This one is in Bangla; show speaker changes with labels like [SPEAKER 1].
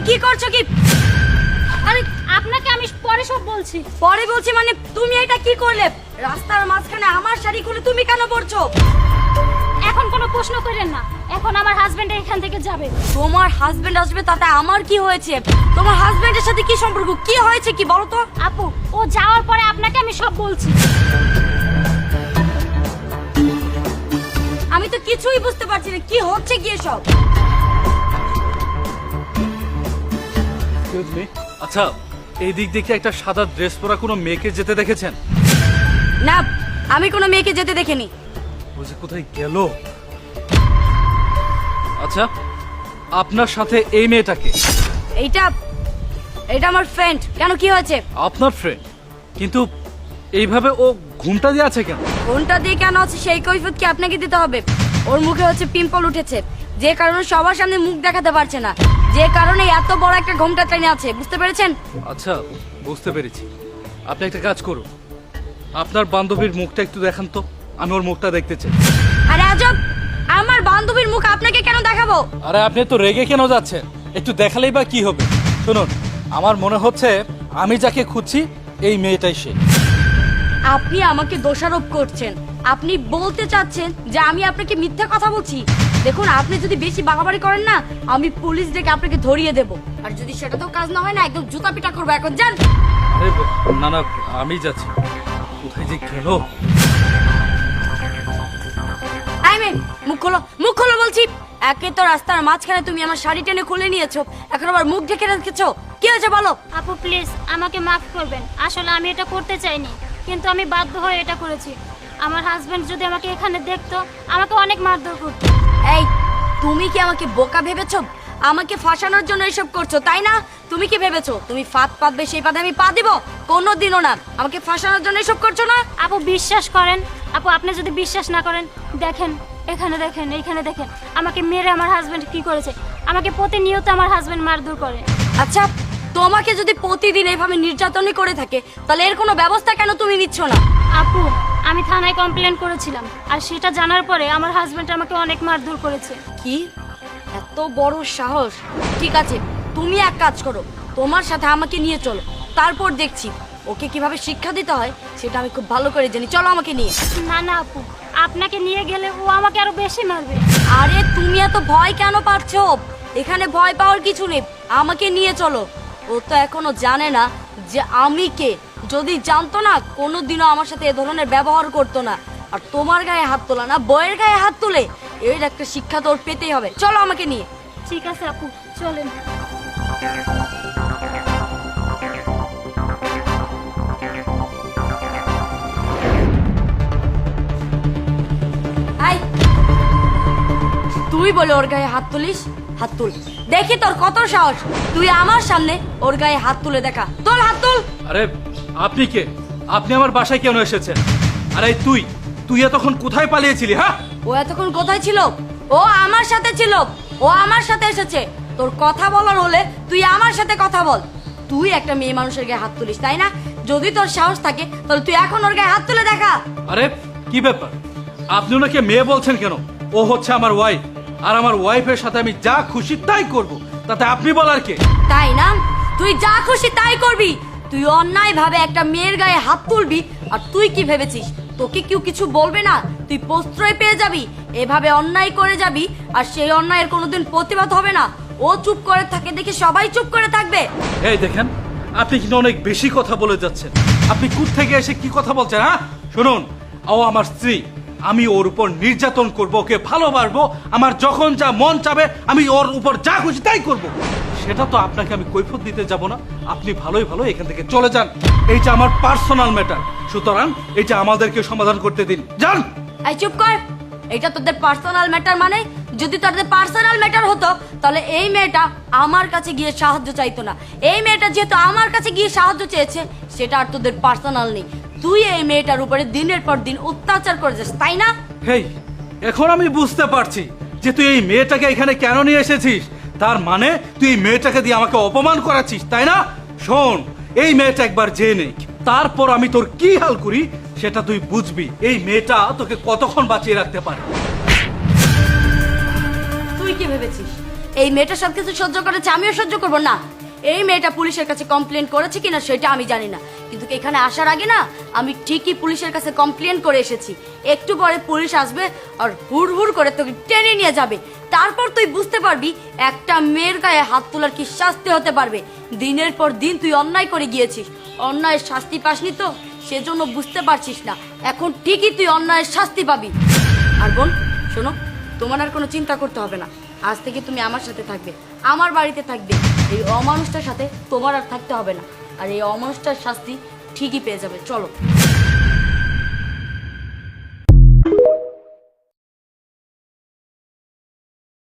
[SPEAKER 1] কি করছো কি?
[SPEAKER 2] আরে আপনাকে আমি পরে সব বলছি।
[SPEAKER 1] পরে বলছি মানে তুমি এটা কি করলে? রাস্তার মাঝখানে আমার শাড়ি খুলে তুমি কেন পরছো?
[SPEAKER 2] এখন কোনো প্রশ্ন করেন না, এখন আমার হাজবেন্ড এখান থেকে যাবে।
[SPEAKER 1] তোমার হাজবেন্ড আসবে তাতে আমার কি হয়েছে? তোমার হাজবেন্ডের সাথে কি সম্পর্ক? কি হয়েছে কি বলো তো?
[SPEAKER 2] আপু, ও যাওয়ার পরে আপনাকে আমি সব বলছি।
[SPEAKER 1] আমি তো কিছুই বুঝতে পারছি না কি হচ্ছে কি এসব।
[SPEAKER 3] আচ্ছা, এই দিক দেখে একটা সাদা ড্রেস পরা কোনো মেয়েকে যেতে দেখেছেন?
[SPEAKER 1] না, আমি কোনো মেয়েকে যেতে দেখিনি।
[SPEAKER 3] ও যে কোথায় গেল? আচ্ছা, আপনার সাথে এই মেয়েটাকে?
[SPEAKER 1] এইটা এটা আমার ফ্রেন্ড। কেন, কি হয়েছে?
[SPEAKER 3] আপনার ফ্রেন্ড, কিন্তু এইভাবে ও ঘুমটা দিয়ে আছে কেন?
[SPEAKER 1] ফোনটা দিয়ে কেন আছে সেই কৈফিয়ত কি আপনাকে দিতে হবে? ওর মুখে হচ্ছে পিম্পল উঠেছে, যে কারণে সবার সামনে মুখ দেখাতে পারছে না, যে কারণে এত বড় একটা ঘোমটা টেনে আছে। বুঝতে পেরেছেন?
[SPEAKER 3] আচ্ছা, বুঝতে পেরেছি। আপনি একটা কাজ করুন, আপনার বান্ধবীর মুখটা একটু দেখান তো, আমি ওর মুখটা দেখতে চাই।
[SPEAKER 1] আরে আজব, আমার বান্ধবীর মুখ আপনাকে কেন দেখাবো?
[SPEAKER 3] আরে আপনি তো রেগে কেন যাচ্ছেন? একটু দেখালেই বা কি হবে? শুনুন, আমার মনে হচ্ছে আমি যাকে খুঁজছি এই মেয়েটাই সে।
[SPEAKER 1] আপনি আমাকে দোষারোপ করছেন। আপনি বলতে চাচ্ছেন যে আমি আপনাকে মিথ্যা কথা বলছি? দেখুন, আপনি যদি বেশি বাড়াবাড়ি করেন না, আমি পুলিশ ডেকে আপনাকে ধরিয়ে দেব। আর যদি সেটাতেও কাজ না হয় না, একদম জুতা পিটা করবো। এখন যান।
[SPEAKER 3] আরে না না, আমি যাচ্ছি। কোথায় যে গেল?
[SPEAKER 1] আই মিন, মুখ খোলো, মুখ খোলো বলছি। একে তো রাস্তার মাঝখানে তুমি আমার শাড়ি টেনে খুলে নিয়েছো, এখন আবার মুখ ঢেকে রেখেছো। কি হয়েছে বলো?
[SPEAKER 2] আপু প্লিজ আমাকে মাফ করবেন, আসলে আমি এটা করতে চাইনি, কিন্তু আমি বাধ্য হয়ে এটা করেছি। আমার হাজবেন্ড যদি আমাকে এখানে দেখতো, আমাকে অনেক মারধর করতো।
[SPEAKER 1] এই, তুমি কি আমাকে বোকা ভেবেছো? আমাকে ফাঁসানোর জন্য এসব করছো তাই না? তুমি কি ভেবেছো তুমি ফাঁদ পাতবে সেই ফাঁদে আমি পা দিব? কোনোদিনও না। আমাকে ফাঁসানোর জন্য এসব করছো না?
[SPEAKER 2] আপু বিশ্বাস করেন, আপু আপনি যদি বিশ্বাস না করেন, দেখেন এখানে, দেখেন এইখানে, দেখেন আমাকে মেরে আমার হাজবেন্ড কি করেছে। আমাকে প্রতিনিয়ত আমার হাজবেন্ড মারধর করে।
[SPEAKER 1] আচ্ছা, তোমাকে যদি প্রতিদিন এইভাবে নির্যাতনই করে থাকে, তাহলে এর কোনো ব্যবস্থা কেন তুমি নিচ্ছ না?
[SPEAKER 2] আপু, আমি থানায় কমপ্লেন করেছিলাম, আর সেটা জানার পরে আমার হাজবেন্ড আমাকে অনেক মারধর করেছে।
[SPEAKER 1] কি এত বড় সাহস! ঠিক আছে, তুমি এক কাজ করো, তোমার সাথে আমাকে নিয়ে চলো, তারপর দেখছি ওকে কিভাবে শিক্ষা দিতে হয় সেটা আমি খুব ভালো করে জানি। চলো আমাকে নিয়ে।
[SPEAKER 2] না না আপু, আপনাকে নিয়ে গেলে ও আমাকে আরো বেশি মারবে।
[SPEAKER 1] আরে তুমি এত ভয় কেন পাচ্ছো? এখানে ভয় পাওয়ার কিছু নেই, আমাকে নিয়ে চলো। ও তো এখনো জানে না যে আমি কে। যদি জানতো না, কোনোদিনও আমার সাথে এ ধরনের ব্যবহার করতো না। আর তোমার গায়ে হাত তোলা না, বইয়ের গায়ে হাত তুলে, এর একটা শিক্ষা তোর পেতেই হবে। চলো আমাকে নিয়ে।
[SPEAKER 2] ঠিক আছে আপু, চলেন।
[SPEAKER 1] আই, তুই বলে ওর গায়ে হাত তুলিস? হাত তুল, দেখি তোর কত সাহস। তুই আমার সামনে ওর গায়ে হাত তুলে দেখা। তোল, হাত তুল।
[SPEAKER 3] আরে আপনি কে? আপনি আমার বাসায় কেন এসেছেন? আরে তুই এতক্ষণ কোথায় পালিয়েছিলি? হ্যাঁ,
[SPEAKER 1] ও এতক্ষণ কোথায় ছিল? ও আমার সাথে ছিল, ও আমার সাথে এসেছে। তোর কথা বলার হলে তুই আমার সাথে কথা বল। তুই একটা মেয়ে মানুষের গায়ে হাত তুলিস তাই না? যদি তোর সাহস থাকে তাহলে তুই এখন ওর গায়ে হাত তুলে দেখা।
[SPEAKER 3] আরে কি ব্যাপার? আপনি ওনাকে মেয়ে বলছেন কেন? ও হচ্ছে আমার ওয়াইফ, আর আমার ওয়াইফের সাথে আমি যা খুশি তাই করব, তাতে আপনি বলার কে?
[SPEAKER 1] তাই না? তুই যা খুশি তাই করবি। তুই অন্যায় ভাবে একটা মেয়ের গায়ে হাত তুলবি, আর তুই কি ভেবেছিস তোকে কেউ কিছু বলবে না? তুই প্রশ্রয় পেয়ে যাবি, এভাবে অন্যায় করে যাবি, আর সেই অন্যায়ের কোনোদিন প্রতিবাদ হবে না। ও চুপ করে থাকে দেখে সবাই চুপ করে থাকবে।
[SPEAKER 3] এই দেখেন, আপনি কিন্তু অনেক বেশি কথা বলে যাচ্ছেন। আপনি কোত্থেকে এসে কি কথা বলছেন? হ্যাঁ শুনুন, ও আমার স্ত্রী, আমি ওর উপর নির্যাতন করব, ওকে ভালোবাসবো, আমার যখন যা মন চাবে আমি ওর উপর যা খুশি তাই করব। সেটা তো আপনাকে আমি কৈফিয়ত দিতে যাব না। আপনি ভালোই ভালো এখান থেকে চলে যান। এইটা আমার পার্সোনাল ম্যাটার, সুতরাং এটা আমাদেরকে সমাধান করতে দিন। যান।
[SPEAKER 1] এই চুপ কর। এটা তোদের পার্সোনাল ম্যাটার মানে? যদি তোদের পার্সোনাল ম্যাটার হতো তাহলে এই মেয়েটা আমার কাছে গিয়ে সাহায্য চাইতো না। এই মেয়েটা যেহেতু আমার কাছে গিয়ে সাহায্য চেয়েছে, সেটা আর তোদের পার্সোনাল নেই। তুই এই মেয়েটার উপরে দিনের পর দিন অত্যাচার করেছিস তাই না?
[SPEAKER 3] হেই, এখন আমি বুঝতে পারছি যে তুই এই মেয়েটাকে এখানে কেন নিয়ে এসেছিস। তার মানে তুই এই মেয়েটাকে দিয়ে আমাকে অপমান করাচ্ছিস তাই না? শোন, এই মেয়েটা একবার জেনে নে, তারপর আমি তোর কি হাল করি সেটা তুই বুঝবি। এই মেয়েটা তোকে কতক্ষণ বাঁচিয়ে রাখতে পারে।
[SPEAKER 1] তুই কি ভেবেছিস এই মেয়েটা সবকিছু সহ্য করেছে, আমিও সহ্য করবো না। এই মেয়েটা পুলিশের কাছে কমপ্লেন করেছে কিনা সেটা আমি জানি না, কিন্তু এখানে আসার আগে না আমি ঠিকই পুলিশের কাছে কমপ্লেন করে এসেছি। একটু পরে পুলিশ আসবে আর হুড় হুড় করে তোকে টেনে নিয়ে যাবে। তারপর তুই বুঝতে পারবি একটা মেয়ের গায়ে হাত তোলার কি শাস্তি হতে পারবে। দিনের পর দিন তুই অন্যায় করে গিয়েছিস, অন্যায়ের শাস্তি পাসনি তো সেজন্য বুঝতে পারছিস না। এখন ঠিকই তুই অন্যায়ের শাস্তি পাবি। আর বোন শোনো, তোমার আর কোনো চিন্তা করতে হবে না। আজ থেকে তুমি আমার সাথে থাকবে, আমার বাড়িতে থাকবে। এই অমানুষটার সাথে তোমার আর থাকতে হবে না, আর এই অমানুষটার শাস্তি ঠিকই পেয়ে যাবে। চলো।